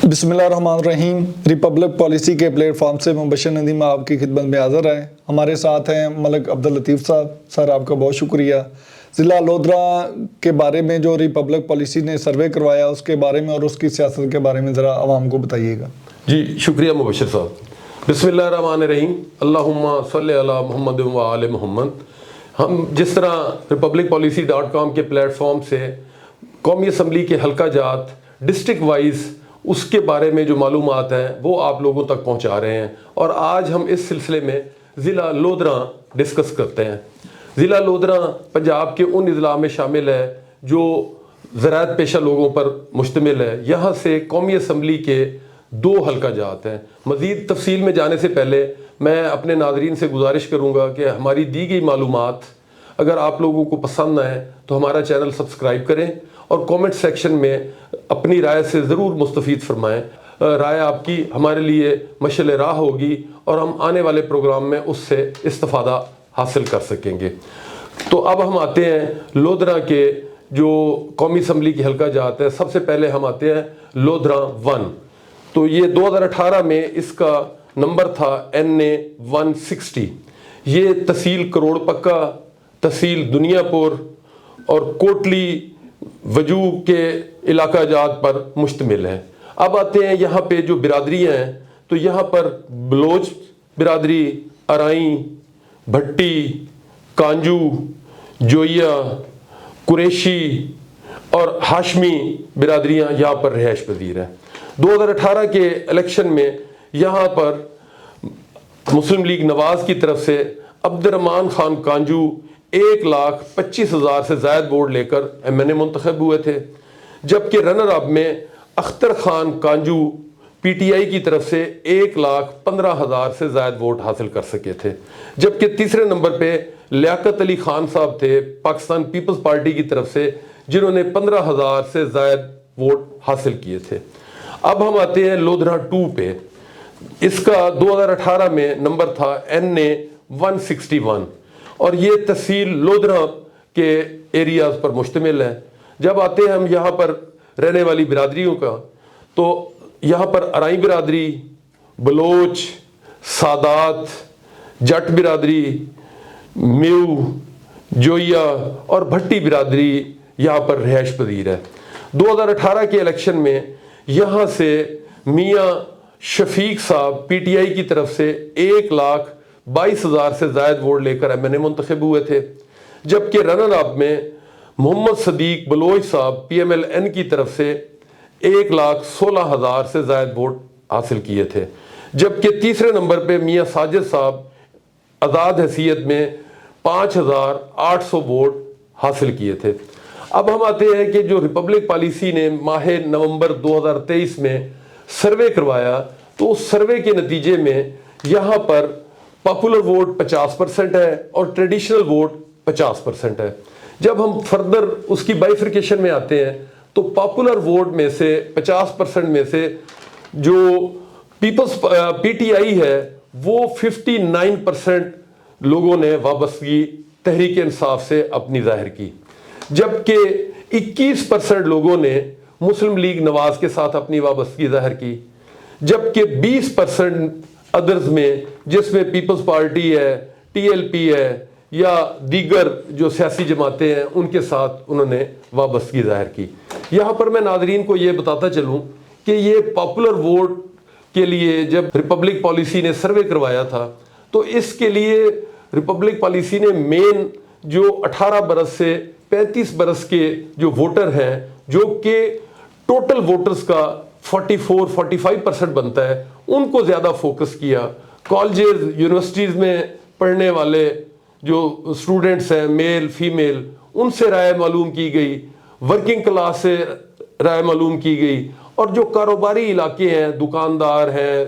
बिस्मिल्लाहिर्रहमानिर्रहीम। Republic policy के platform से मुबशर नदीम आप की खिदमत में हाज़िर है। हमारे साथ हैं मलिक अब्दुल लतीफ़ साहब। सर आपका बहुत शुक्रिया। ज़िला लोधरा के बारे में जो रिपब्लिक पॉलिसी ने सर्वे करवाया उसके बारे में और उसकी सियासत के बारे में ज़रा आवाम को बताइएगा। जी शुक्रिया मुबशर साहब। बिस्मिल्लाहिर्रहमानिर्रहीम। अल्लाहुम्मा सल्लि अला मुहम्मद व आले मुहम्मद। हम जिस तरह republicpolicy.com के प्लेटफॉर्म से कौमी असम्बली के हल्का जात डिस्ट्रिक्ट वाइज उसके बारे में जो मालूमात हैं वो आप लोगों तक पहुंचा रहे हैं, और आज हम इस सिलसिले में ज़िला लोधरा डिस्कस करते हैं। ज़िला लोधरा पंजाब के उन अजला में शामिल है जो ज़राअत पेशा लोगों पर मुश्तमिल है। यहाँ से कौमी असम्बली के 2 हल्का जात हैं। मज़ीद तफसील में जाने से पहले मैं अपने नाज़रीन से गुजारिश करूँगा कि हमारी दी गई मालूमात अगर आप लोगों को पसंद आए तो हमारा चैनल सब्सक्राइब करें और कमेंट सेक्शन में अपनी राय से ज़रूर मुस्तफ़ीद फरमाएँ। राय आपकी हमारे लिए मशअल राह होगी और हम आने वाले प्रोग्राम में उससे इस्तिफ़ादा हासिल कर सकेंगे। तो अब हम आते हैं लोधरा के जो कौमी असम्बली की हल्का जात है। सबसे पहले हम आते हैं लोधरा 1। तो ये 2018 में इसका नंबर था NA 160। ये तहसील करोड़ पक्का, तहसील दुनियापुर और कोटली वजू के इलाका जात पर मुश्तमिल है। अब आते हैं यहाँ पे जो बिरादरियाँ हैं, तो यहाँ पर बलोच बिरादरी, अराई, भट्टी, कांजू, जोइया, कुरैशी और हाशमी बिरादरियाँ यहाँ पर रिहाइश पजीर हैं। 2018 के इलेक्शन में यहाँ पर मुस्लिम लीग नवाज की तरफ से अब्दुर्रहमान खान कांजू 1,25,000 से ज़ायद वोट लेकर MNA मुंतखब हुए थे, जबकि रनर अप में अख्तर खान कांजू PTI की तरफ से 1,15,000 से ज़ायद वोट हासिल कर सके थे, जबकि तीसरे नंबर पे लियाकत अली खान साहब थे पाकिस्तान पीपल्स पार्टी की तरफ से, जिन्होंने 15,000 से ज़ायद वोट हासिल किए थे। अब हम आते हैं लोधरा 2 पे। इसका 2018 में नंबर था NA 161 और ये तहसील लोधरा के एरियाज़ पर मुश्तमिल है। जब आते हैं हम यहाँ पर रहने वाली बिरादरियों का, तो यहाँ पर अराई बिरादरी, बलोच, सादात, जट बिरादरी, म्यू, जोइया और भट्टी बिरादरी यहाँ पर रिहाइश पजीर है। 2018 के इलेक्शन में यहाँ से मियाँ शफीक साहब PTI की तरफ से 1,22,000 से ज़ायद वोट लेकर MNA मुंतखब हुए थे, जबकि रनर अप में मोहम्मद सदीक बलोच साहब PMLN की तरफ से 1,16,000 से ज़ायद वोट हासिल किए थे, जबकि तीसरे नंबर पे मियाँ साजिद साहब आज़ाद हैसियत में 5,800 वोट हासिल किए थे। अब हम आते हैं कि जो रिपब्लिक पॉलिसी ने माह नवंबर 2023 में सर्वे करवाया, तो उस सर्वे के नतीजे में यहाँ पर पॉपुलर वोट 50% है और ट्रेडिशनल वोट 50% है। जब हम फर्दर उसकी बाइफिकेशन में आते हैं तो पॉपुलर वोट में से 50% में से जो पीपल्स PTI है वो 59% लोगों ने वाबस्तगी तहरीक इंसाफ से अपनी जाहिर की, जबकि 21% लोगों ने मुस्लिम लीग नवाज के साथ अपनी वाबस्तगी जाहिर की, जबकि 20% अदर्स में जिसमें पीपल्स पार्टी है, TLP है या दीगर जो सियासी जमातें हैं उनके साथ उन्होंने वाबस्तगी जाहिर की। यहाँ पर मैं नाज़रीन को ये बताता चलूँ कि ये पॉपुलर वोट के लिए जब रिपब्लिक पॉलिसी ने सर्वे करवाया था, तो इसके लिए रिपब्लिक पॉलिसी ने मेन जो 18 बरस से 35 बरस के जो वोटर हैं, जो कि टोटल वोटर्स का 44-45% बनता है, उनको ज़्यादा फोकस किया। कॉलेजेस यूनिवर्सिटीज़ में पढ़ने वाले जो स्टूडेंट्स हैं मेल फीमेल, उनसे राय मालूम की गई, वर्किंग क्लास से राय मालूम की गई, और जो कारोबारी इलाके हैं, दुकानदार हैं,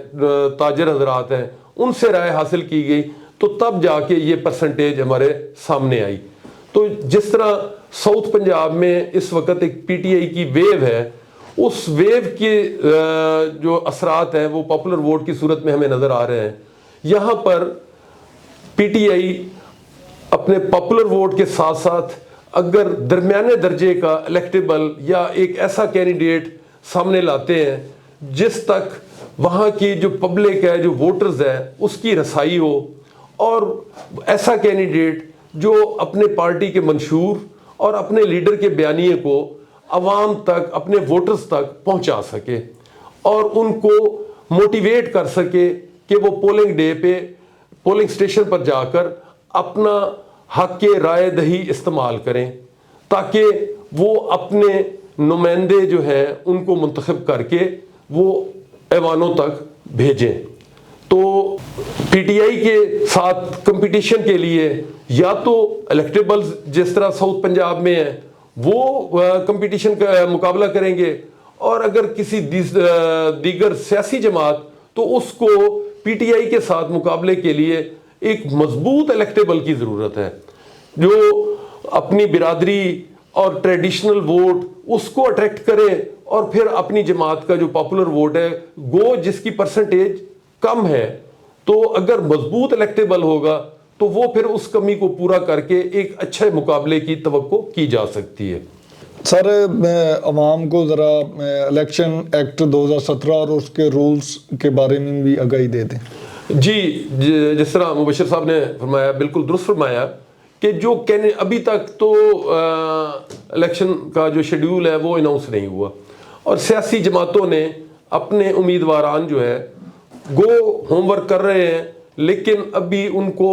ताजर हजरात हैं, उनसे राय हासिल की गई। तो तब जाके ये परसेंटेज हमारे सामने आई। तो जिस तरह साउथ पंजाब में इस वक्त एक PTI की वेव है, उस वेव के जो असरात हैं वो पॉपुलर वोट की सूरत में हमें नज़र आ रहे हैं। यहाँ पर PTI अपने पॉपुलर वोट के साथ साथ अगर दरमियाने दर्जे का इलेक्टेबल या एक ऐसा कैंडिडेट सामने लाते हैं جس تک وہاں کی جو پبلک ہے, جو ووٹرز ہے, اس کی رسائی ہو, اور ایسا کینڈیڈیٹ جو اپنے پارٹی کے منشور اور اپنے لیڈر کے بیانیے کو عوام تک, اپنے ووٹرز تک پہنچا سکے اور ان کو موٹیویٹ کر سکے کہ وہ پولنگ ڈے پہ پولنگ اسٹیشن پر جا کر اپنا حق رائے دہی استعمال کریں, تاکہ وہ اپنے نمائندے جو ہیں ان کو منتخب کر کے وہ ایوانوں تک بھیجیں. تو پی ٹی آئی کے ساتھ کمپٹیشن کے لیے یا تو الیکٹیبلز جس طرح ساؤتھ پنجاب میں ہیں وہ کمپٹیشن کا مقابلہ کریں گے, اور اگر کسی دیگر سیاسی جماعت تو اس کو پی ٹی آئی کے ساتھ مقابلے کے لیے ایک مضبوط الیکٹیبل کی ضرورت ہے جو اپنی برادری اور ٹریڈیشنل ووٹ اس کو اٹریکٹ کرے, اور پھر اپنی جماعت کا جو پاپولر ووٹ ہے گو جس کی پرسنٹیج کم ہے, تو اگر مضبوط الیکٹیبل ہوگا تو وہ پھر اس کمی کو پورا کر کے ایک اچھے مقابلے کی توقع کی جا سکتی ہے. سر عوام کو ذرا الیکشن ایکٹ 2017 اور اس کے رولز کے بارے میں بھی آگاہی دے دیں. جی, جس طرح مبشر صاحب نے فرمایا, بالکل درست فرمایا کہ جو ابھی تک تو الیکشن کا جو شیڈیول ہے وہ اناؤنس نہیں ہوا, اور سیاسی جماعتوں نے اپنے امیدواران جو ہے گو ہوم ورک کر رہے ہیں, لیکن ابھی ان کو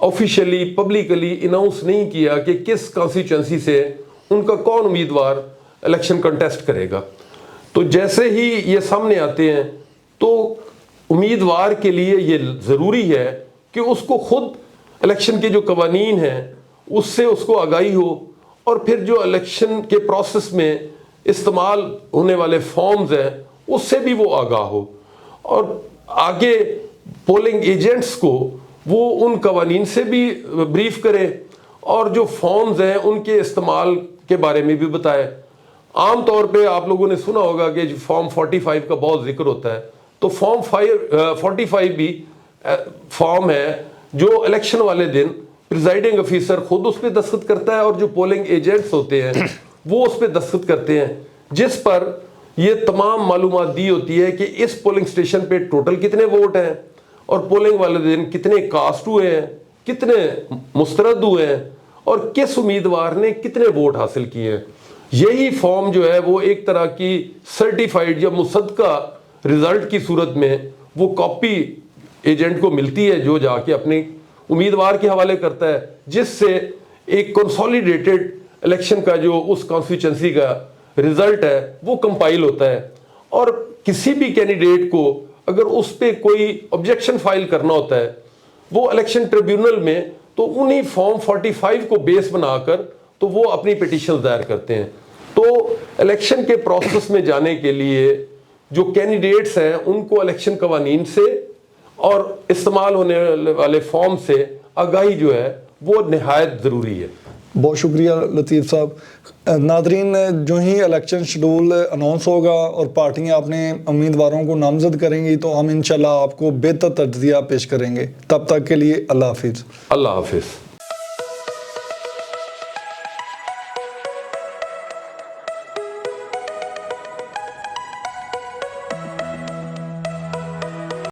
آفیشیلی پبلکلی اناؤنس نہیں کیا کہ کس کانسٹیچوئنسی سے ان کا کون امیدوار الیکشن کنٹیسٹ کرے گا. تو جیسے ہی یہ سامنے آتے ہیں تو امیدوار کے لیے یہ ضروری ہے کہ اس کو خود الیکشن کے جو قوانین ہیں اس سے اس کو آگاہی ہو, اور پھر جو الیکشن کے پروسیس میں استعمال ہونے والے فارمز ہیں اس سے بھی وہ آگاہ ہو, اور آگے پولنگ ایجنٹس کو وہ ان قوانین سے بھی بریف کرے, اور جو فارمز ہیں ان کے استعمال کے بارے میں بھی بتائے. عام طور پہ آپ لوگوں نے سنا ہوگا کہ فارم 45 کا بہت ذکر ہوتا ہے, تو فارم 45 بھی فارم ہے جو الیکشن والے دن پریزائڈنگ آفیسر خود اس پہ دستخط کرتا ہے, اور جو پولنگ ایجنٹس ہوتے ہیں وہ اس پہ دستخط کرتے ہیں, جس پر یہ تمام معلومات دی ہوتی ہے کہ اس پولنگ اسٹیشن پہ ٹوٹل کتنے ووٹ ہیں, اور پولنگ والے دن کتنے کاسٹ ہوئے ہیں, کتنے مسترد ہوئے ہیں, اور کس امیدوار نے کتنے ووٹ حاصل کیے ہیں. یہی فارم جو ہے وہ ایک طرح کی سرٹیفائیڈ یا مصدقہ رزلٹ کی صورت میں وہ کاپی ایجنٹ کو ملتی ہے جو جا کے اپنے امیدوار کے حوالے کرتا ہے, جس سے ایک کنسولیڈیٹڈ الیکشن کا جو اس کانسٹیچوئنسی کا رزلٹ ہے وہ کمپائل ہوتا ہے. اور کسی بھی کینڈیڈیٹ کو اگر اس پہ کوئی آبجیکشن فائل کرنا ہوتا ہے وہ الیکشن ٹریبیونل میں, تو انہی فارم 45 کو بیس بنا کر تو وہ اپنی پٹیشن دائر کرتے ہیں. تو الیکشن کے پروسیس میں جانے کے لیے جو کینڈیڈیٹس ہیں ان کو الیکشن قوانین سے اور استعمال ہونے والے فارم سے آگاہی جو ہے وہ نہایت ضروری ہے. بہت شکریہ لطیف صاحب. ناظرین, جو ہی الیکشن شیڈول اناؤنس ہوگا اور پارٹیاں اپنے امیدواروں کو نامزد کریں گی تو ہم انشاءاللہ آپ کو بہتر تجزیہ پیش کریں گے. تب تک کے لیے اللہ حافظ. اللہ حافظ.